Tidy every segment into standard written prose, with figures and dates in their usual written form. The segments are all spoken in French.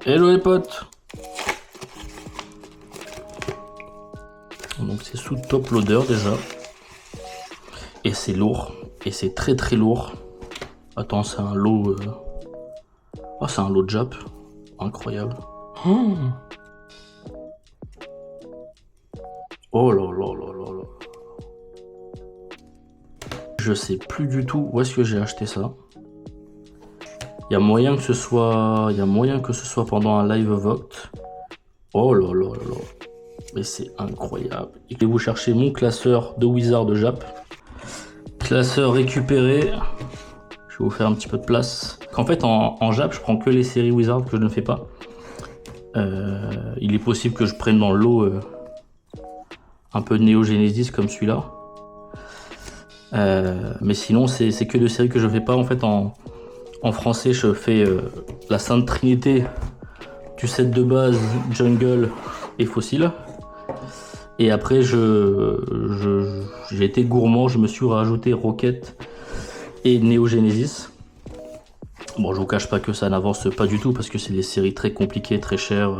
Hello les potes. Donc c'est sous top loader déjà. Et c'est lourd. Et c'est très très lourd. Attends, c'est un lot... Oh, c'est un lot de Jap. Incroyable. Oh là là là là là. Je sais plus du tout où est-ce que j'ai acheté ça. Il y a moyen que ce soit pendant un live Vogt. Oh là là là là. Mais c'est incroyable. Et je vais vous chercher mon classeur de Wizard de Jap. Classeur récupéré. Je vais vous faire un petit peu de place. En fait, en Jap, je prends que les séries Wizard que je ne fais pas. Il est possible que je prenne dans le lot un peu de Neo Genesis comme celui-là. Mais sinon, c'est que de séries que je fais pas. En fait, en français, je fais la Sainte Trinité du set de base, Jungle et Fossil. Et après, j'ai été gourmand, je me suis rajouté Rocket et Neo Genesis. Bon, je vous cache pas que ça n'avance pas du tout parce que c'est des séries très compliquées, très chères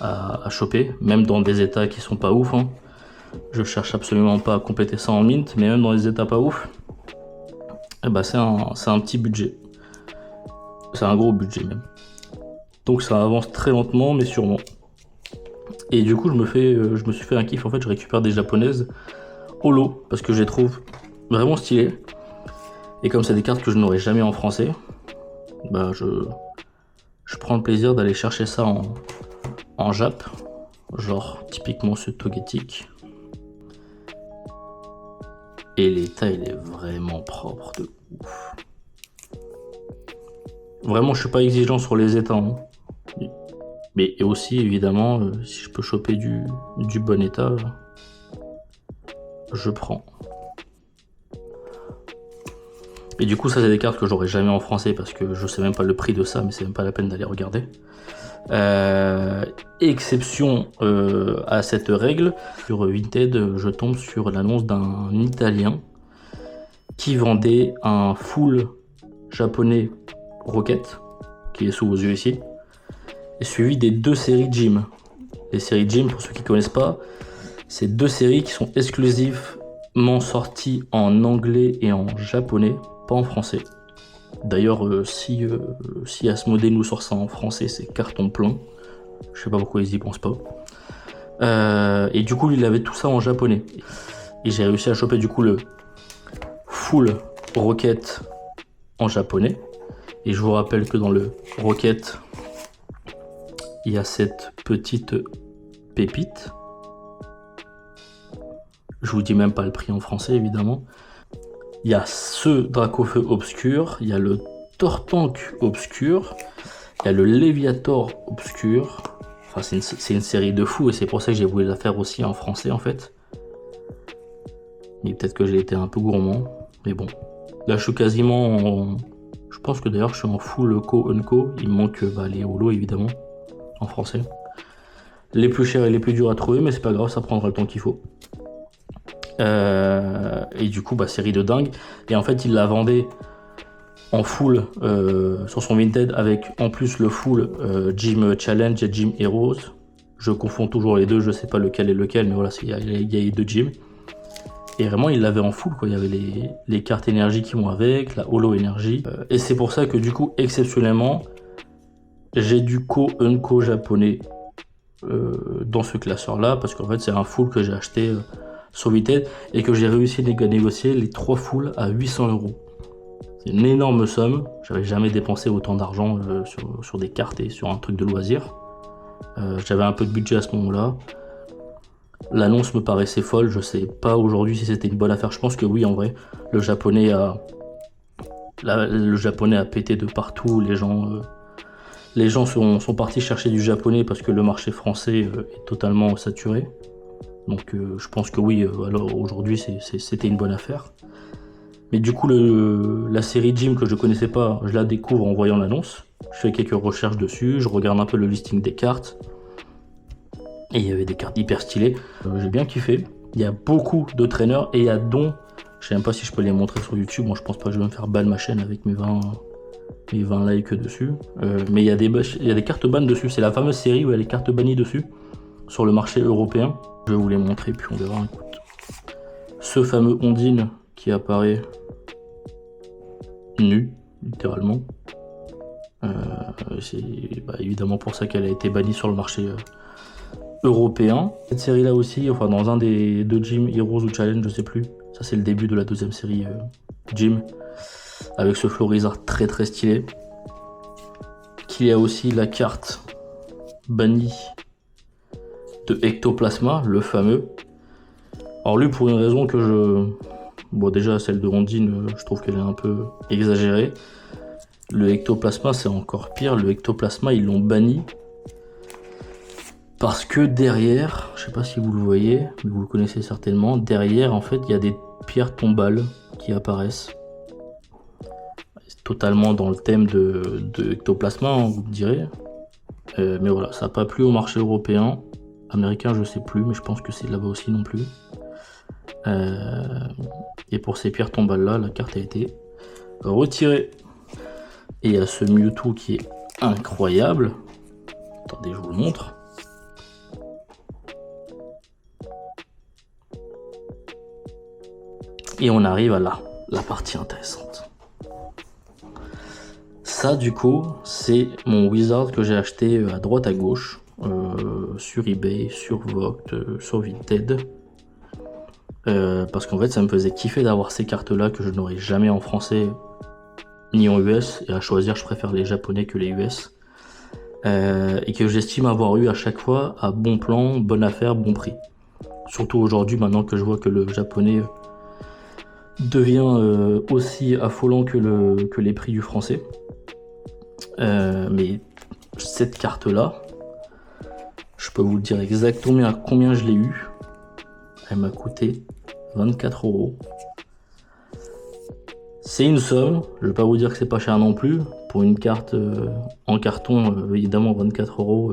à choper, même dans des états qui sont pas ouf. Hein. Je cherche absolument pas à compléter ça en mint, mais même dans des états pas ouf, eh ben c'est un petit budget. C'est un gros budget même. Donc ça avance très lentement mais sûrement. Et du coup je me suis fait un kiff, en fait je récupère des japonaises holo parce que je les trouve vraiment stylées. Et comme c'est des cartes que je n'aurai jamais en français, bah je prends le plaisir d'aller chercher ça en Jap. Genre typiquement ce Togetic. Et l'état il est vraiment propre de ouf. Vraiment je suis pas exigeant sur les états. Hein. Mais aussi évidemment si je peux choper du bon état, je prends. Et du coup ça c'est des cartes que j'aurai jamais en français parce que je sais même pas le prix de ça, mais c'est même pas la peine d'aller regarder. Exception à cette règle, sur Vinted je tombe sur l'annonce d'un Italien qui vendait un full japonais Rocket, qui est sous vos yeux ici, et suivi des deux séries Jim. Les séries Jim, pour ceux qui connaissent pas, c'est deux séries qui sont exclusivement sorties en anglais et en japonais, pas en français. D'ailleurs, si Asmodée nous sort ça en français, c'est carton plein. Je sais pas pourquoi ils y pensent pas. Et du coup, il avait tout ça en japonais. Et j'ai réussi à choper du coup le full Rocket en japonais. Et je vous rappelle que dans le Rocket, il y a cette petite pépite. Je vous dis même pas le prix en français, évidemment. Il y a ce Dracofeu obscur, il y a le Tortank obscur, il y a le Léviator obscur. Enfin, c'est une série de fous et c'est pour ça que j'ai voulu la faire aussi en français en fait. Mais peut-être que j'ai été un peu gourmand, mais bon. Là, je suis quasiment en... Je pense que d'ailleurs, je suis en full co-unco. Il me manque les holos évidemment, en français. Les plus chers et les plus durs à trouver, mais c'est pas grave, ça prendra le temps qu'il faut. Et du coup série de dingue, et en fait il la vendait en full sur son Vinted avec en plus le full Gym Challenge et Gym Heroes. Je confonds toujours les deux, je sais pas lequel est lequel, mais voilà, il y a les deux gyms, et vraiment il l'avait en full quoi. Il y avait les cartes énergie qui vont avec, la holo énergie, et c'est pour ça que du coup exceptionnellement j'ai du co-unco japonais dans ce classeur là, parce qu'en fait c'est un full que j'ai acheté sur Vinted et que j'ai réussi à négocier les 3 fulls à 800 €. C'est une énorme somme. J'avais jamais dépensé autant d'argent sur des cartes et sur un truc de loisir. J'avais un peu de budget à ce moment-là. L'annonce me paraissait folle. Je sais pas aujourd'hui si c'était une bonne affaire. Je pense que oui, en vrai. Le japonais a pété de partout. Les gens sont partis chercher du japonais parce que le marché français est totalement saturé. Donc je pense que oui, alors aujourd'hui c'était une bonne affaire. Mais du coup la série Jim que je connaissais pas, je la découvre en voyant l'annonce. Je fais quelques recherches dessus, je regarde un peu le listing des cartes. Et il y avait des cartes hyper stylées. J'ai bien kiffé. Il y a beaucoup de traîneurs et il y a dont, je sais même pas si je peux les montrer sur YouTube, moi je pense pas que je vais me faire ban ma chaîne avec mes 20 et 20 likes dessus. Mais il y a des cartes ban dessus. C'est la fameuse série où il y a les cartes bannies dessus sur le marché européen. Je vais vous les montrer puis on verra. Écoute. Ce fameux Ondine qui apparaît nu, littéralement. C'est évidemment pour ça qu'elle a été bannie sur le marché européen. Cette série là aussi, enfin dans un des deux Gym Heroes ou Challenge, je sais plus. Ça c'est le début de la deuxième série Gym. Avec ce Florizard très très stylé. Qu'il y a aussi la carte bannie de Ectoplasma, le fameux. Alors lui pour une raison que je... Bon déjà celle de Ondine, je trouve qu'elle est un peu exagérée. Le Ectoplasma c'est encore pire, le Ectoplasma ils l'ont banni. Parce que derrière, je sais pas si vous le voyez, mais vous le connaissez certainement, derrière en fait il y a des pierres tombales qui apparaissent. C'est totalement dans le thème de Ectoplasma, hein, vous me direz. Mais voilà, ça n'a pas plu au marché européen. Américain, je sais plus, mais je pense que c'est là-bas aussi non plus. Et pour ces pierres tombales là, la carte a été retirée. Et il y a ce Mewtwo qui est incroyable. Attendez, je vous le montre. Et on arrive à la partie intéressante. Ça du coup, c'est mon Wizard que j'ai acheté à droite à gauche. Sur eBay, sur Vogt, sur Vinted. Parce qu'en fait ça me faisait kiffer d'avoir ces cartes là que je n'aurais jamais en français ni en US, et à choisir je préfère les japonais que les US, et que j'estime avoir eu à chaque fois à bon plan, bonne affaire, bon prix. Surtout aujourd'hui maintenant que je vois que le japonais devient aussi affolant que les prix du français. Mais cette carte là, je peux vous le dire exactement à combien je l'ai eu. Elle m'a coûté 24 €. C'est une somme, je vais pas vous dire que c'est pas cher non plus. Pour une carte en carton, évidemment 24 €,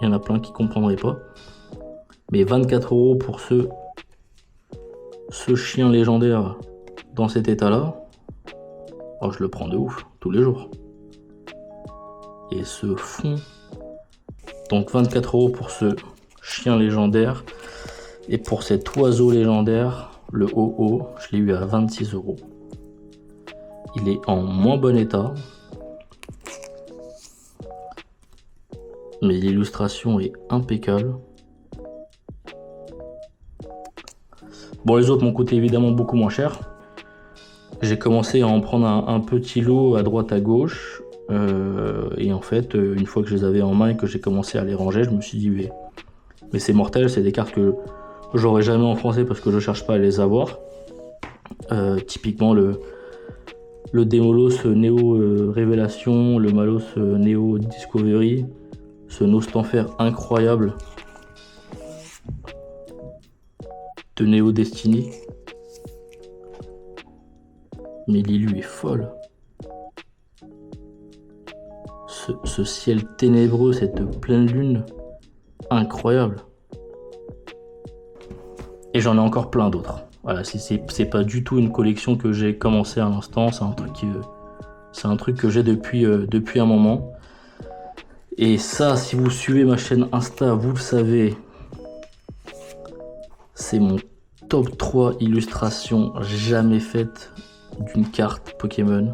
il y en a plein qui comprendraient pas. Mais 24 € pour ce chien légendaire dans cet état là, oh, je le prends de ouf, tous les jours. Et ce fond, donc 24 € pour ce chien légendaire. Et pour cet oiseau légendaire, le OO, je l'ai eu à 26 €. Il est en moins bon état. Mais l'illustration est impeccable. Bon, les autres m'ont coûté évidemment beaucoup moins cher. J'ai commencé à en prendre un petit lot à droite à gauche. Et en fait, une fois que je les avais en main et que j'ai commencé à les ranger, je me suis dit, mais c'est mortel, c'est des cartes que j'aurai jamais en français parce que je cherche pas à les avoir. Typiquement le Démolos Neo Révélation, le Malos Neo Discovery, ce Nostanfer incroyable de Neo Destiny. Mais l'illu est folle. Ce ciel ténébreux, cette pleine lune, incroyable. Et j'en ai encore plein d'autres. Voilà, c'est pas du tout une collection que j'ai commencé à l'instant, c'est un truc que j'ai depuis un moment. Et ça, si vous suivez ma chaîne Insta, vous le savez, c'est mon top 3 illustrations jamais faites d'une carte Pokémon.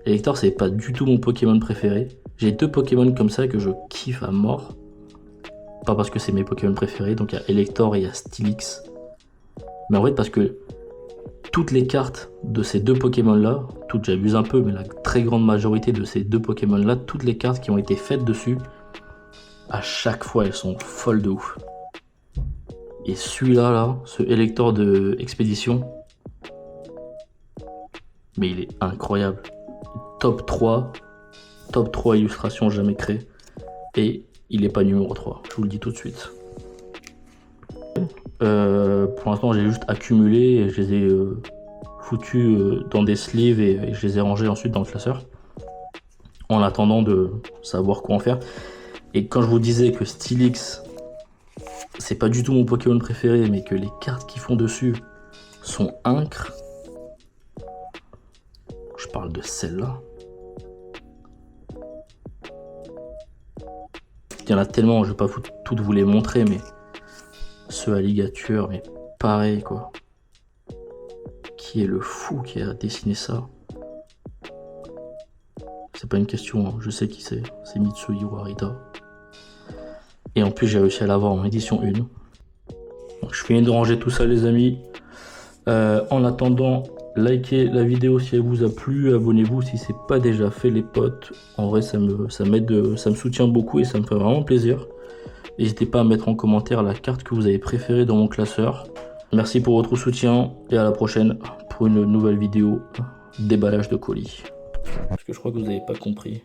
Elector, c'est pas du tout mon Pokémon préféré. J'ai 2 Pokémon comme ça que je kiffe à mort. Pas parce que c'est mes Pokémon préférés, donc il y a Elector et il y a Steelix. Mais en fait parce que toutes les cartes de ces 2 Pokémon là, toutes j'abuse un peu, mais la très grande majorité de ces 2 Pokémon là, toutes les cartes qui ont été faites dessus, à chaque fois elles sont folles de ouf. Et celui-là, là, ce Elector de Expédition, mais il est incroyable. Top 3 illustrations jamais créées. Et il est pas numéro 3, je vous le dis tout de suite. Pour l'instant j'ai juste accumulé et je les ai foutus dans des sleeves et je les ai rangés ensuite dans le classeur. En attendant de savoir quoi en faire. Et quand je vous disais que Steelix, c'est pas du tout mon Pokémon préféré, mais que les cartes qu'ils font dessus sont incres. Je parle de celle-là. Il y en a tellement, je vais pas toutes vous les montrer, mais ceux à ligature, mais pareil quoi. Qui est le fou qui a dessiné ça? C'est pas une question, hein. Je sais qui c'est. C'est Mitsuhi Warita. Et en plus, j'ai réussi à l'avoir en édition 1. Donc, je finis de ranger tout ça, les amis. En attendant, likez la vidéo si elle vous a plu. Abonnez-vous si c'est pas déjà fait, les potes. En vrai, ça me soutient beaucoup et ça me fait vraiment plaisir. N'hésitez pas à mettre en commentaire la carte que vous avez préférée dans mon classeur. Merci pour votre soutien et à la prochaine pour une nouvelle vidéo déballage de colis. Parce que je crois que vous n'avez pas compris.